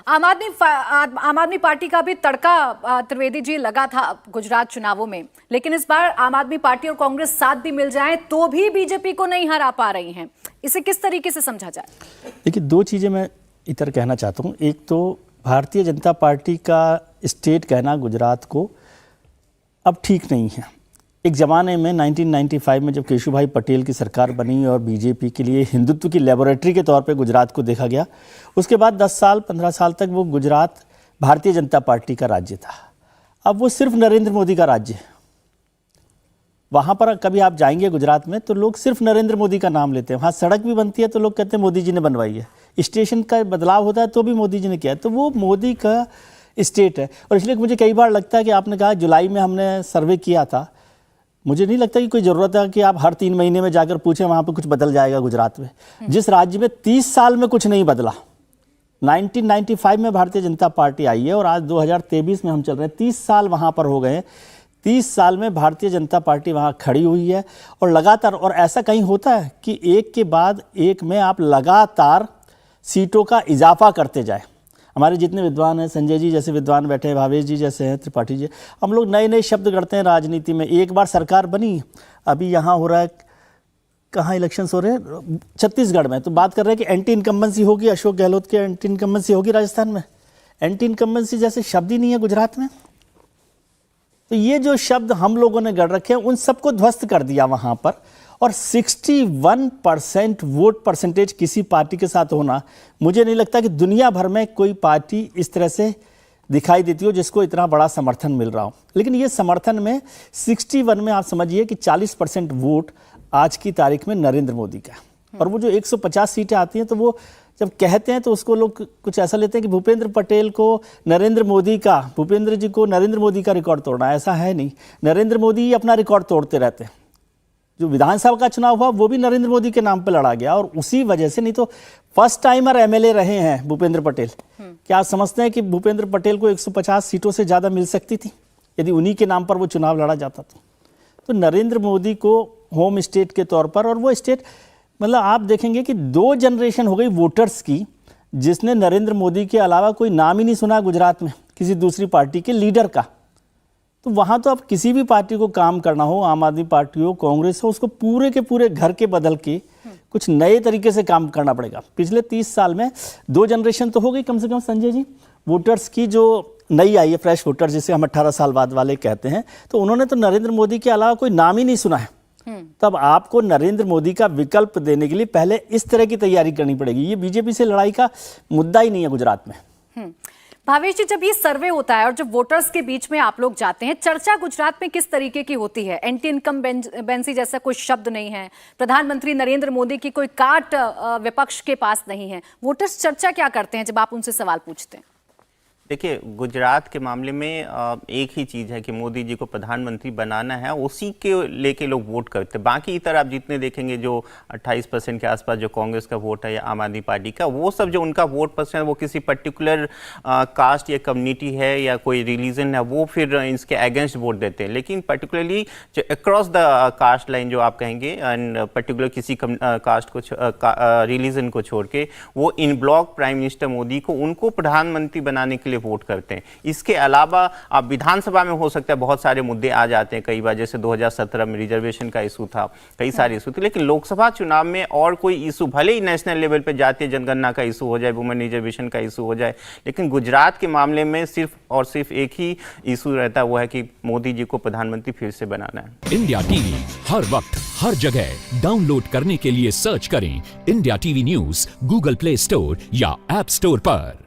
आम आदमी पार्टी का भी तड़का त्रिवेदी जी लगा था गुजरात चुनावों में, लेकिन इस बार आम आदमी पार्टी और कांग्रेस साथ भी मिल जाएं तो भी बीजेपी को नहीं हरा पा रही हैं। इसे किस तरीके से समझा जाए? देखिए, दो चीज़ें मैं इधर कहना चाहता हूँ। एक तो भारतीय जनता पार्टी का स्टेट कहना गुजरात को अब ठीक नहीं है। एक ज़माने में 1995 में जब केशुभाई पटेल की सरकार बनी और बीजेपी के लिए हिंदुत्व की लेबोरेटरी के तौर पे गुजरात को देखा गया, उसके बाद 10 साल 15 साल तक वो गुजरात भारतीय जनता पार्टी का राज्य था। अब वो सिर्फ नरेंद्र मोदी का राज्य है। वहाँ पर कभी आप जाएंगे गुजरात में तो लोग सिर्फ नरेंद्र मोदी का नाम लेते हैं। वहाँ सड़क भी बनती है तो लोग कहते हैं मोदी जी ने बनवाई है। स्टेशन का बदलाव होता है तो भी मोदी जी ने किया है। तो वो मोदी का स्टेट है। और इसलिए मुझे कई बार लगता है कि आपने कहा जुलाई में हमने सर्वे किया था, मुझे नहीं लगता कि कोई ज़रूरत है कि आप हर 3 महीने में जाकर पूछें वहाँ पर कुछ बदल जाएगा गुजरात में। जिस राज्य में 30 साल में कुछ नहीं बदला, 1995 में भारतीय जनता पार्टी आई है और आज 2023 में हम चल रहे हैं, 30 साल वहाँ पर हो गए हैं। 30 साल में भारतीय जनता पार्टी वहाँ खड़ी हुई है और लगातार, और ऐसा कहीं होता है कि एक के बाद एक में आप लगातार सीटों का इजाफा करते जाए। हमारे जितने विद्वान हैं, संजय जी जैसे विद्वान बैठे हैं, भावेश जी जैसे हैं, त्रिपाठी जी, हम लोग नए नए शब्द करते हैं राजनीति में। एक बार सरकार बनी, अभी यहाँ हो रहा है, कहाँ इलेक्शंस हो रहे हैं, छत्तीसगढ़ में, तो बात कर रहे हैं कि एंटी इनकम्बेंसी होगी, अशोक गहलोत के एंटी इनकम्बेंसी होगी राजस्थान में। एंटी इनकम्बेंसी जैसे शब्द ही नहीं है गुजरात में। तो ये जो शब्द हम लोगों ने गढ़ रखे हैं उन सबको ध्वस्त कर दिया वहाँ पर। और 61% वोट परसेंटेज किसी पार्टी के साथ होना, मुझे नहीं लगता कि दुनिया भर में कोई पार्टी इस तरह से दिखाई देती हो जिसको इतना बड़ा समर्थन मिल रहा हो। लेकिन ये समर्थन में 61 में आप समझिए कि 40% वोट आज की तारीख में नरेंद्र मोदी का। और वो जो 150 सीटें आती हैं तो वो जब कहते हैं तो उसको लोग कुछ ऐसा लेते हैं कि भूपेंद्र पटेल को नरेंद्र मोदी का, भूपेंद्र जी को नरेंद्र मोदी का रिकॉर्ड तोड़ना। ऐसा है नहीं, नरेंद्र मोदी ही अपना रिकॉर्ड तोड़ते रहते हैं। जो विधानसभा का चुनाव हुआ वो भी नरेंद्र मोदी के नाम पर लड़ा गया और उसी वजह से, नहीं तो फर्स्ट टाइमर एमएलए रहे हैं भूपेंद्र पटेल। क्या आप समझते हैं कि भूपेंद्र पटेल को 150 सीटों से ज़्यादा मिल सकती थी यदि उन्हीं के नाम पर वो चुनाव लड़ा जाता? तो नरेंद्र मोदी को होम स्टेट के तौर पर, और वो स्टेट मतलब आप देखेंगे कि 2 जनरेशन हो गई वोटर्स की जिसने नरेंद्र मोदी के अलावा कोई नाम ही नहीं सुना गुजरात में किसी दूसरी पार्टी के लीडर का। तो वहाँ तो अब किसी भी पार्टी को काम करना हो, आम आदमी पार्टी हो, कांग्रेस हो, उसको पूरे के पूरे घर के बदल के कुछ नए तरीके से काम करना पड़ेगा। पिछले 30 साल में 2 जनरेशन तो हो गई कम से कम संजय जी वोटर्स की, जो नई आई है, फ्रेश वोटर जिसे हम 18 साल बाद वाले कहते हैं। तो उन्होंने तो नरेंद्र मोदी के अलावा कोई नाम ही नहीं सुना है। तब आपको नरेंद्र मोदी का विकल्प देने के लिए पहले इस तरह की तैयारी करनी पड़ेगी। ये बीजेपी से लड़ाई का मुद्दा ही नहीं है गुजरात में। भावेश जी, जब ये सर्वे होता है और जब वोटर्स के बीच में आप लोग जाते हैं, चर्चा गुजरात में किस तरीके की होती है? एंटी इनकम्बेंसी जैसा कोई शब्द नहीं है, प्रधानमंत्री नरेंद्र मोदी की कोई काट विपक्ष के पास नहीं है। वोटर्स चर्चा क्या करते हैं जब आप उनसे सवाल पूछते हैं? देखिए, गुजरात के मामले में एक ही चीज़ है कि मोदी जी को प्रधानमंत्री बनाना है, उसी के लेके लोग वोट करते हैं। बाकी इधर आप जितने देखेंगे जो 28% के आसपास जो कांग्रेस का वोट है या आम आदमी पार्टी का, वो सब जो उनका वोट परसेंट वो किसी पर्टिकुलर कास्ट या कम्युनिटी है या कोई रिलीजन है, वो फिर इसके अगेंस्ट वोट देते हैं। लेकिन पर्टिकुलरली जो अक्रॉस द कास्ट लाइन जो आप कहेंगे, एंड पर्टिकुलर किसी कास्ट को रिलीजन को छोड़ के, वो इन ब्लॉक प्राइम मिनिस्टर मोदी को, उनको प्रधानमंत्री बनाने के लिए वोट करते हैं। इसके अलावा आप विधानसभा में हो सकता है बहुत सारे मुद्दे आ जाते हैं कई बार, जैसे 2017 में रिजर्वेशन का इशू था, कई सारे इशू थे। लेकिन लोकसभा चुनाव में और कोई इशू, भले ही नेशनल लेवल पे जातीय जनगणना का इशू हो जाए, वुमेन रिजर्वेशन का इशू हो जाए, लेकिन गुजरात के मामले में सिर्फ और सिर्फ एक ही इशू रहता है, वो है कि मोदी जी को प्रधानमंत्री फिर से बनाना है। इंडिया टीवी हर वक्त हर जगह डाउनलोड करने के लिए सर्च करें India TV news Google play store या ऐप स्टोर पर।